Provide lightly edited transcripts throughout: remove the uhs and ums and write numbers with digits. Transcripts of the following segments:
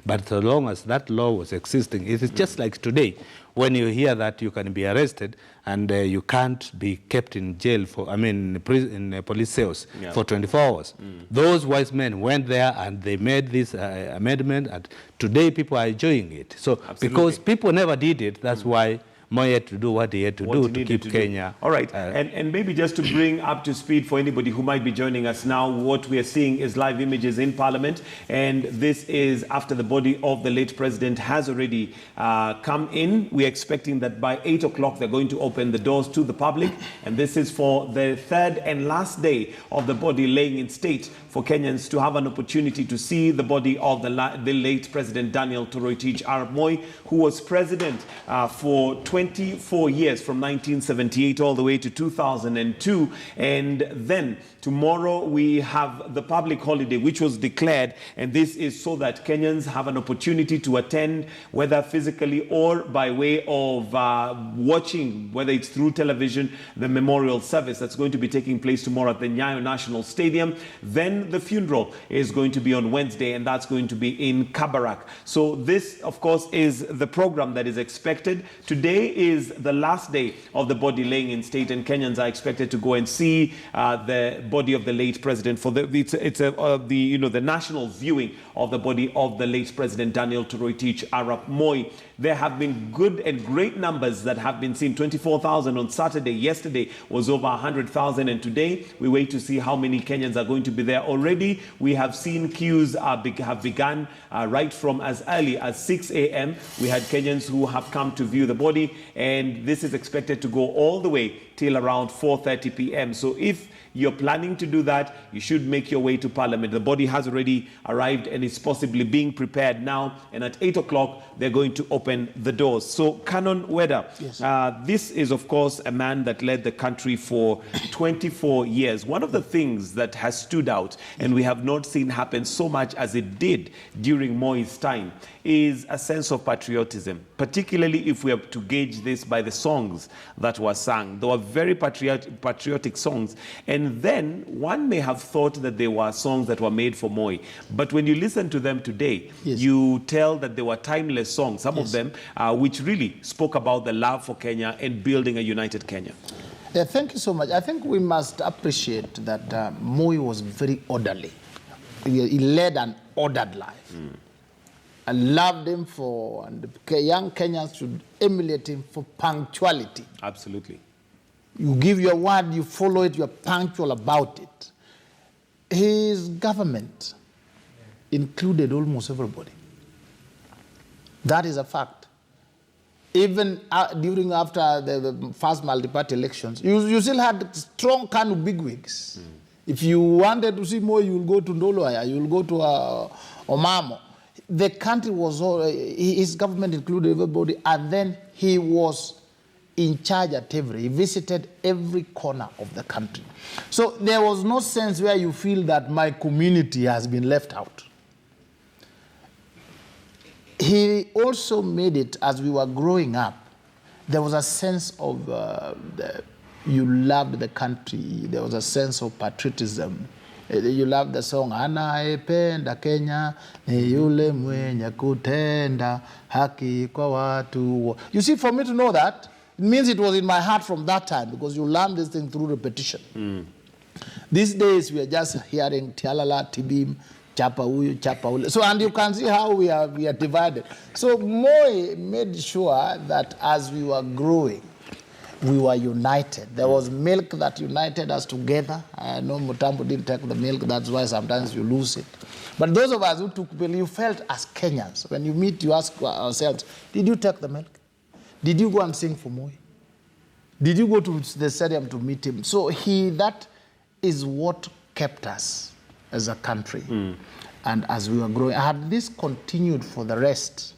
But so long as that law was existing, it is just like today, when you hear that you can be arrested and you can't be kept in jail for, in police cells for 24 hours. Those wise men went there and they made this amendment, and today people are enjoying it. So because people never did it, that's why Moi had to do what he had to do to keep Kenya. All right, and maybe just to bring up to speed for anybody who might be joining us now, what we are seeing is live images in Parliament, and this is after the body of the late president has already come in. We are expecting that by 8 o'clock they're going to open the doors to the public, and this is for the third and last day of the body laying in state for Kenyans to have an opportunity to see the body of the late President Daniel Toroitich Arap Moi, who was president for 24 years, from 1978 all the way to 2002. And then tomorrow we have the public holiday, which was declared, and this is so that Kenyans have an opportunity to attend, whether physically or by way of watching, whether it's through television, the memorial service that's going to be taking place tomorrow at the Nyayo National Stadium. Then the funeral is going to be on Wednesday, and that's going to be in Kabarak. So this, of course, is the program that is expected. Today is the last day of the body laying in state, and Kenyans are expected to go and see the body of the late president for the national viewing of the body of the late President Daniel Toroitich Arap Moi. There have been good and great numbers that have been seen. 24,000 on Saturday. Yesterday was over 100,000, and today we wait to see how many Kenyans are going to be there. Already we have seen queues have begun right from as early as 6 a.m. We had Kenyans who have come to view the body, and this is expected to go all the way till around 4:30 p.m. So if you're planning to do that, you should make your way to Parliament. The body has already arrived and is possibly being prepared now, and at 8 o'clock they're going to open the doors. So Canon Weda, this is of course a man that led the country for 24 years. One of the things that has stood out, and we have not seen happen so much as it did during Moi's time, is a sense of patriotism, particularly if we are to gauge this by the songs that were sung. They were very patriotic songs, and then one may have thought that they were songs that were made for Moi. But when you listen to them today, you tell that they were timeless songs, some of them which really spoke about the love for Kenya and building a united Kenya. Yeah, thank you so much. I think we must appreciate that Moi was very orderly. He led an ordered life. I loved him for, and young Kenyans should emulate him for punctuality. Absolutely. You give your word, you follow it, you're punctual about it. His government included almost everybody. That is a fact. Even after the first multi-party elections, you still had strong KANU bigwigs. If you wanted to see more, you will go to Ndoloya, you will go to Omamo. The country was his government included everybody, and then he was in charge at he visited every corner of the country. So there was no sense where you feel that my community has been left out. He also made it, as we were growing up, there was a sense of you loved the country, there was a sense of patriotism. You love the song, anaipenda Kenya, ni yule mwenye kutenda haki kwa watu. You see, for me to know that, it means it was in my heart from that time, because you learn this thing through repetition. These days, we are just hearing Tialala, Tibim, Chapa Uyu, Chapa Ule. So, and you can see how we are divided. So, Moi made sure that as we were growing, we were united. There was milk that united us together. I know Mutambo didn't take the milk, that's why sometimes you lose it. But those of us who took milk, you felt as Kenyans. When you meet, you ask ourselves, did you take the milk? Did you go and sing for Moi? Did you go to the stadium to meet him? So that is what kept us as a country. And as we were growing, had this continued for the rest,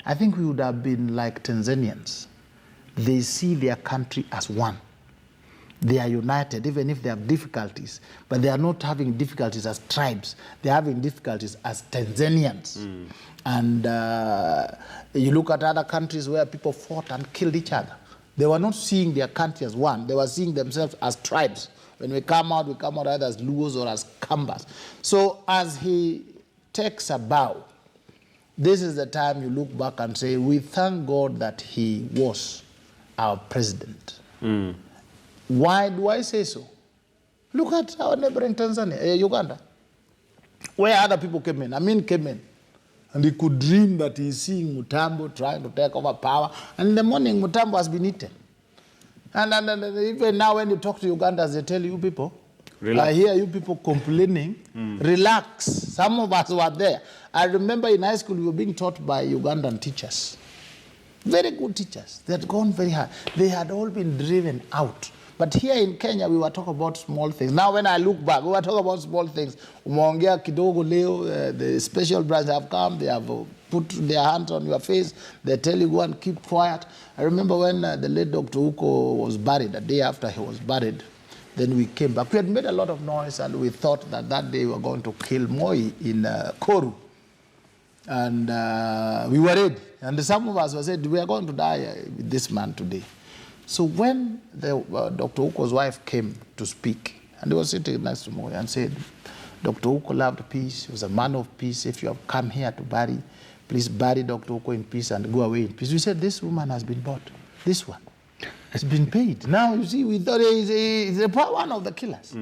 I think we would have been like Tanzanians. They see their country as one. They are united, even if they have difficulties, but they are not having difficulties as tribes. They're having difficulties as Tanzanians. And you look at other countries where people fought and killed each other. They were not seeing their country as one. They were seeing themselves as tribes. When we come out either as Luos or as Kambas. So as he takes a bow, this is the time you look back and say, we thank God that he was our president. Why do I say so? Look at our neighboring Tanzania, Uganda, where other people came in. Amin came in, and he could dream that he's seeing Mutambo trying to take over power. And in the morning, Mutambo has been eaten. And even now, when you talk to Ugandans, they tell you people, I hear you people complaining, relax. Some of us were there. I remember in high school, we were being taught by Ugandan teachers. Very good teachers. They had gone very hard. They had all been driven out. But here in Kenya, we were talking about small things. Now, when I look back, we were talking about small things. Umeongea kidogo leo, the special branch have come, they have put their hands on your face, they tell you, go and keep quiet. I remember when the late Dr. Uko was buried, the day after he was buried, then we came back. We had made a lot of noise, and we thought that that day we were going to kill Moi in Koru. And we were ready. And some of us were said, we are going to die with this man today. So when Dr. Uko's wife came to speak, and he was sitting next to Moi and said, Dr. Uko loved peace. He was a man of peace. If you have come here to bury, please bury Dr. Uko in peace and go away in peace. We said, this woman has been bought. This one has been paid. Now, you see, we thought he's one of the killers.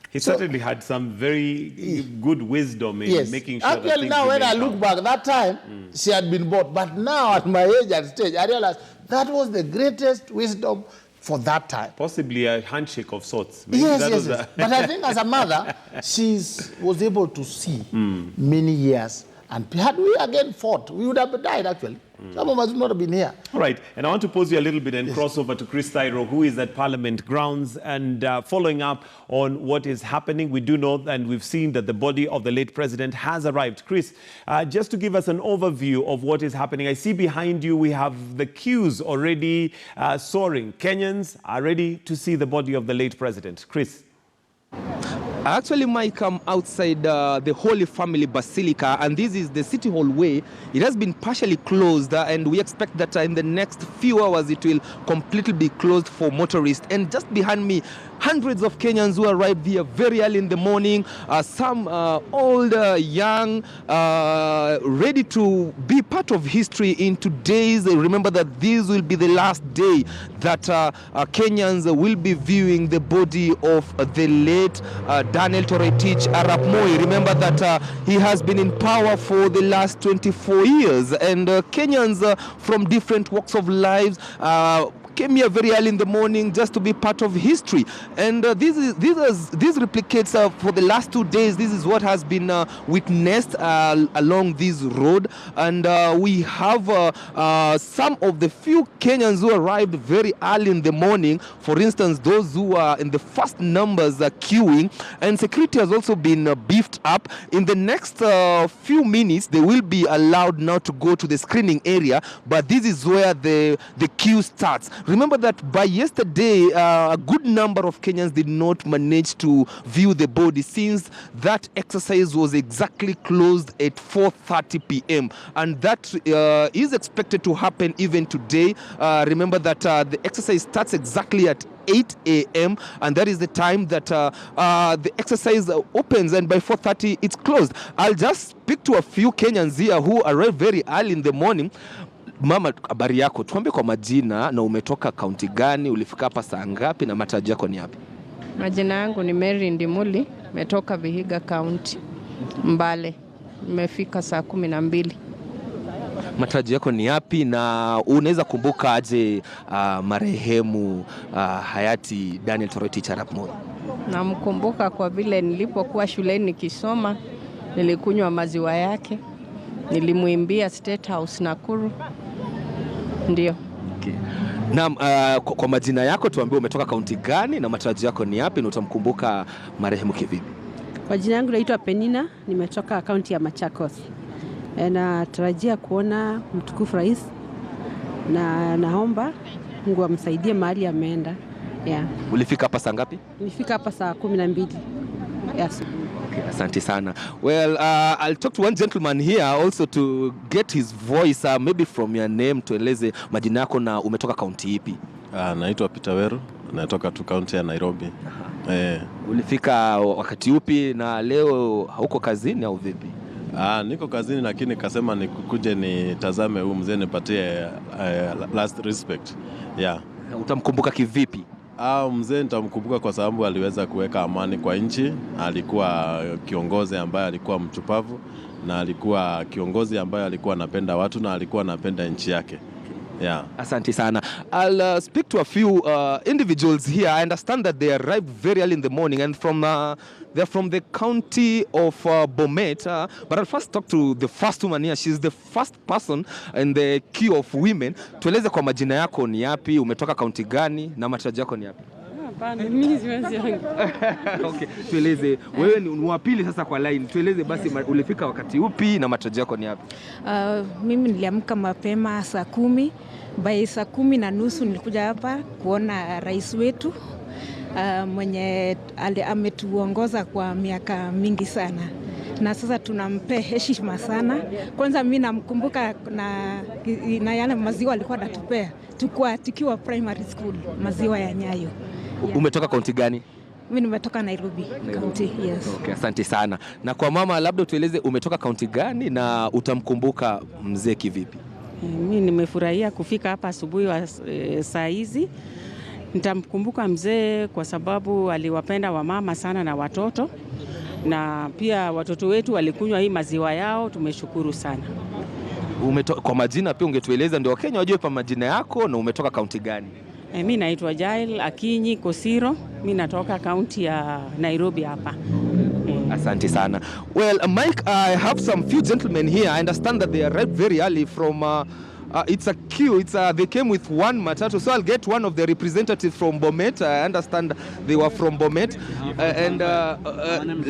He certainly had some very good wisdom in making sure that things now, when I look back, that time, she had been bought. But now, at my age and stage, I realized that was the greatest wisdom for that time. Possibly a handshake of sorts. Maybe Yes. But I think as a mother, she was able to see many years. And had we again fought, we would have died, actually. Some of us would not have been here. All right. And I want to pause you a little bit and cross over to Chris Thairo, who is at Parliament grounds. And following up on what is happening, we do know and we've seen that the body of the late president has arrived. Chris, just to give us an overview of what is happening, I see behind you we have the queues already soaring. Kenyans are ready to see the body of the late president. Chris. I actually might come outside the Holy Family Basilica, and this is the City Hall way. It has been partially closed, and we expect that in the next few hours it will completely be closed for motorists. And just behind me, hundreds of Kenyans who arrived here very early in the morning, some old, young, ready to be part of history in today's. Remember that this will be the last day that Kenyans will be viewing the body of the late Daniel Toroitich Arap Moi. Remember that he has been in power for the last 24 years, and Kenyans from different walks of lives came here very early in the morning just to be part of history. And this replicates for the last 2 days. This is what has been witnessed along this road. And we have some of the few Kenyans who arrived very early in the morning. For instance, those who are in the first numbers are queuing. And security has also been beefed up. In the next few minutes, they will be allowed now to go to the screening area. But this is where the queue starts. Remember that by yesterday, a good number of Kenyans did not manage to view the body, since that exercise was exactly closed at 4:30 p.m. And that is expected to happen even today. Remember that the exercise starts exactly at 8 a.m. and that is the time that the exercise opens, and by 4:30 it's closed. I'll just speak to a few Kenyans here who arrived very early in the morning. Mama, habari yako? Tuambie kwa majina na umetoka kaunti gani, ulifika hapa saa ngapi na matarajio yako ni yapi? Majina yangu ni Mary Ndimuli, nimetoka Vihiga County, Mbale. Nimefika saa 12. Matarajio yako ni yapi, na unaweza kumbuka aje marehemu hayati Daniel Toroitich Arap Moi? Namkumbuka kwa vile nilipokuwa shuleni nikisoma, nilikunywa maziwa yake, nilimuimbia State House Nakuru. Ndio. Okay. Naam, kwa majina yako tuambie umetoka kaunti gani na matarajio yako ni yapi, na utamkumbuka marehemu kivipi? Kwa jina yangu naitwa Penina, nimetoka kaunti ya Machakos. Natarajia kuona mtukufu rais, na naomba Mungu amsaidie mahali ameenda. Yeah. Ulifika hapa saa ngapi? Nilifika hapa saa 12. Yes. Okay, asante sana. Well, I'll talk to one gentleman here also to get his voice, maybe from your name, tueleze majina yako na umetoka kaunti ipi? Naitwa Peter Weru, natoka tu kaunti ya Nairobi. Ulifika wakati upi na leo hauko kazini au vipi? Niko kazini lakini kasema nikuje nitazame huyu mzee nipatie last respect. Yeah. Utamkumbuka kivipi? Mzee nitamkumbuka kwa sababu aliweza kuweka amani kwa nchi. Alikuwa kiongozi ambaye alikuwa mchupavu na alikuwa kiongozi ambaye alikuwa anapenda watu na alikuwa anapenda nchi yake. Yeah. Asante sana. I'll speak to a few individuals here. I understand that they arrived very early in the morning and they're from the county of Bomet. But I'll first talk to the first woman here. She's the first person in the queue of women. Tueleze kwa majina yako ni yapi, umetoka county gani na matarajio yako ni yapi? Mimi siwezi yangu. Okay, tueleze wewe ni wa pili sasa kwa line. Tueleze basi ulifika wakati upi na matarajio yako ni yapi? Mimi niliamka mapema saa 10. By saa 10:30 nilikuja hapa kuona rais wetu mwenye ametuongoza kwa miaka mingi sana. Na sasa tunampea heshima sana. Kwanza mimi namkumbuka na yale maziwa alikuwa anatupea. Tukiwa primary school, maziwa ya Nyayo. Yeah. Umetoka kaunti gani? Mimi nimetoka Nairobi County, yes. Okay, asante sana. Na kwa mama labda tueleze umetoka kaunti gani na utamkumbuka mzee kivipi? Mimi nimefurahia kufika hapa asubuhi saa hizi. Nitamkumbuka mzee kwa sababu aliwapenda wamama sana na watoto. Na pia watoto wetu walikunywa hii maziwa yao, tumeshukuru sana. Kwa majina pia ungetueleza ndio Wakenya wajue pa majina yako na umetoka kaunti gani? Mimi naitwa Jael Akinyi Kosiro. Mimi natoka kaunti ya Nairobi hapa. Asante sana. Well, Mike, I have some few gentlemen here. I understand that they arrived very early from it's a queue. They came with one matatu. So I'll get one of the representatives from Bomet. I understand they were from Bomet.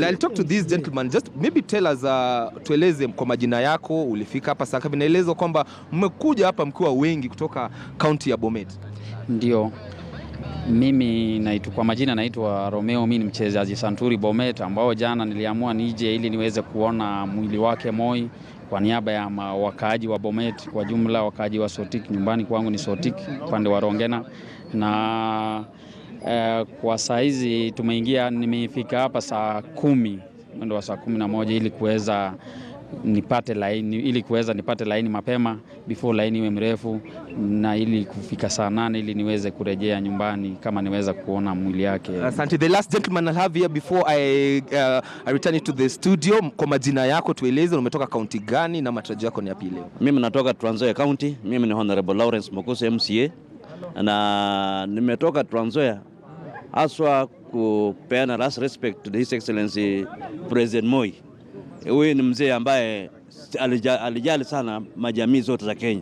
I'll talk to these gentlemen. Just maybe tell us, tueleze kwa majina yako, ulifika hapa saa ngapi? Naelezo kwamba mmekuja hapa mkiwa wengi kutoka kaunti ya Bomet. Ndio. Mimi kwa majina naitwa Romeo. Mimi ni mchezaji Santuri Bomet ambao jana niliamua nije ili niweze kuona mwili wake Moi kwa niaba ya wakaaji wa Bomet kwa jumla, wakaaji wa Sotik. Nyumbani kwangu ni Sotik upande wa Rongena. Na kwa saa hizi nimefika hapa saa 10, mwendo wa saa 11 ili kuweza nipate laini mapema before laini iwe mrefu, na ili kufika saa 8 ili niweze kurejea nyumbani kama niweza kuona mwili yake. Asante. The last gentleman I'll have here before I return it to the studio. Kwa majina yako tueleze umetoka kaunti gani na matarajio yako ni yapi leo? Mimi natoka Trans Nzoia County. Mimi ni Honorable Lawrence Mokusi MCA na nimetoka Trans Nzoia aswa kupeana last respect to His Excellency President Moi. Huyu ni mzee ambaye alijali sana majamii zote za Kenya.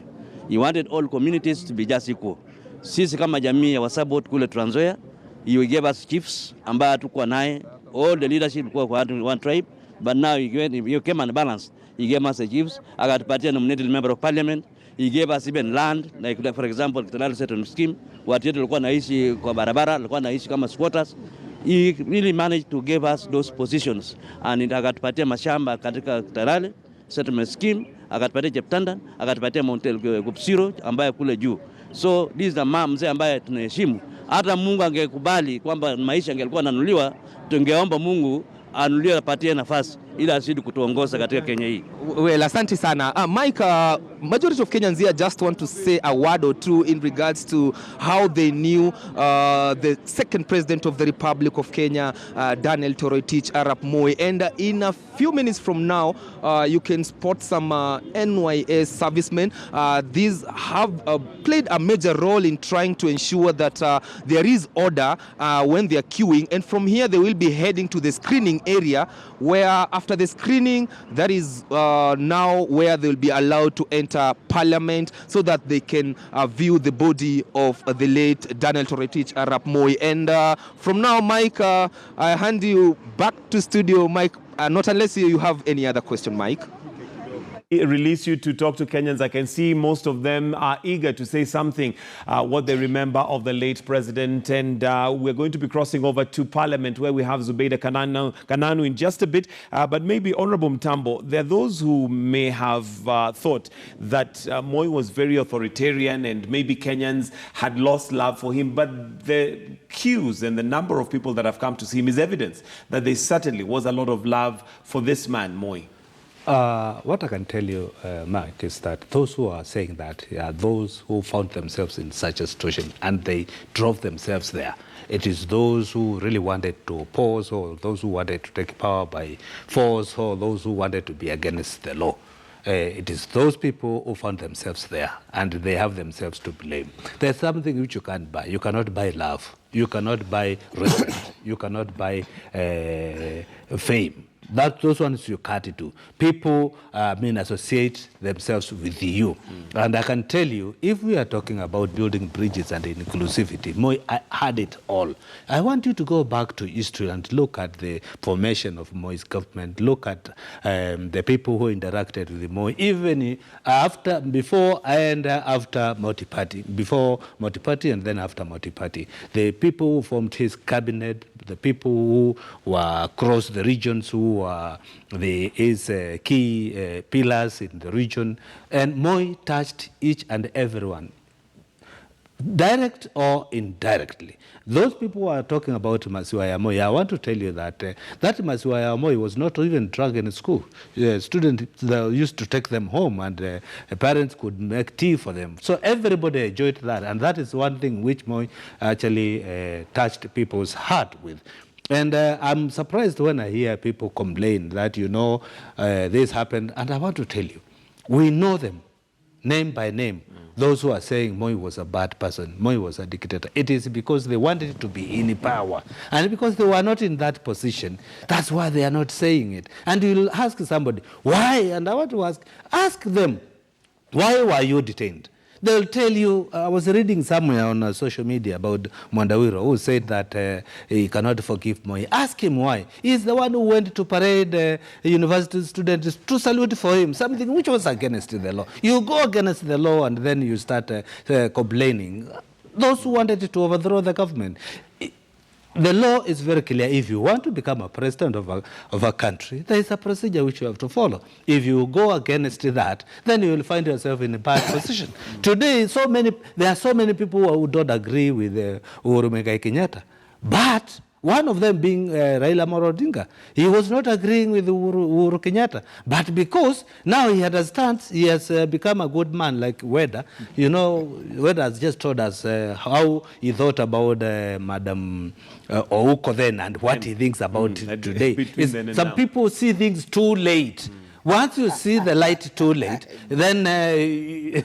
He wanted all communities to be just equal. Sisi kama jamii ya Wasabot kule Trans Nzoia, he gave us chiefs ambaye tulikuwa naye. All the leadership kwa one tribe, but now he came and balance. He gave us the chiefs, akatupatia nominated member of parliament. He gave us even land, like for example, the settlement scheme. Watu wetu walikuwa naishi kwa barabara, walikuwa naishi kama squatters. He really managed to give us those positions, and akatupatia mashamba katika Tarale settlement scheme, akatupatia Jeptandan, akatupatia Montel Kupsiro ambaye kule juu. So this is the mzee ambaye tunaheshimu. Hata Mungu angekubali kwamba maisha angelikuwa nanuliwa, tungeomba Mungu anulie apatie nafasi ili asidi kutuongoza katika Kenya hii. Well, asante sana. Mike, majority of Kenyans here just want to say a word or two in regards to how they knew the second president of the Republic of Kenya, Daniel Toroitich Arap Moi. And in a few minutes from now, you can spot some NYS servicemen. These have played a major role in trying to ensure that there is order when they are queuing. And from here, they will be heading to the screening area where after the screening, that is now where they will be allowed to enter Parliament so that they can view the body of the late Daniel Toroitich Arap Moi. And from now, Mike, I hand you back to studio, Mike, not unless you have any other question, Mike. Release you to talk to Kenyans. I can see most of them are eager to say something, what they remember of the late president. And we're going to be crossing over to Parliament where we have Zubeida Kananu in just a bit. But maybe Honorable Mtambo, there are those who may have thought that Moi was very authoritarian and maybe Kenyans had lost love for him. But the queues and the number of people that have come to see him is evidence that there certainly was a lot of love for this man, Moi. What I can tell you, Mark, is that those who are saying that are those who found themselves in such a situation and they drove themselves there. It is those who really wanted to oppose, or those who wanted to take power by force, or those who wanted to be against the law. It is those people who found themselves there, and they have themselves to blame. There's something which you can't buy. You cannot buy love. You cannot buy respect. You cannot buy fame. Those ones you cut it to. People associate themselves with you. And I can tell you, if we are talking about building bridges and inclusivity, Moi had it all. I want you to go back to history and look at the formation of Moi's government, look at the people who interacted with Moi, even before and after multi-party, before multi-party and then after multi-party. The people who formed his cabinet, the people who were across the regions, who were his key pillars in the region, and Moi touched each and everyone, direct or indirectly. Those people who are talking about Masiwaya Moi, I want to tell you that that Masiwaya Moi was not even drunk in school. Students used to take them home, and parents could make tea for them. So everybody enjoyed that, and that is one thing which Moi actually touched people's heart with. And I'm surprised when I hear people complain that, this happened, and I want to tell you, we know them, name by name. Those who are saying Moi was a bad person, Moi was a dictator, it is because they wanted to be in power. And because they were not in that position, that's why they are not saying it. And you'll ask somebody, why? And I want to ask them, why were you detained? They'll tell you, I was reading somewhere on social media about Mwandawiro, who said that he cannot forgive Moi. Ask him why. He's the one who went to parade university students to salute for him, something which was against the law. You go against the law and then you start complaining. Those who wanted to overthrow the government. The law is very clear. If you want to become a president of a country, there is a procedure which you have to follow. If you go against that, then you will find yourself in a bad position. Today, there are so many people who don't agree with Uhuru Muigai Kenyatta. But one of them being Raila Amolo Odinga. He was not agreeing with Uhuru Kenyatta. But because now he understands, he has become a good man like Weda. Weda has just told us how he thought about Madam Ouko then and what he thinks about it today. Some people see things too late. Once you see the light too late, then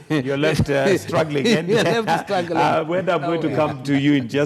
you're left struggling. You're left struggling. Weda, I'm going to come to you in just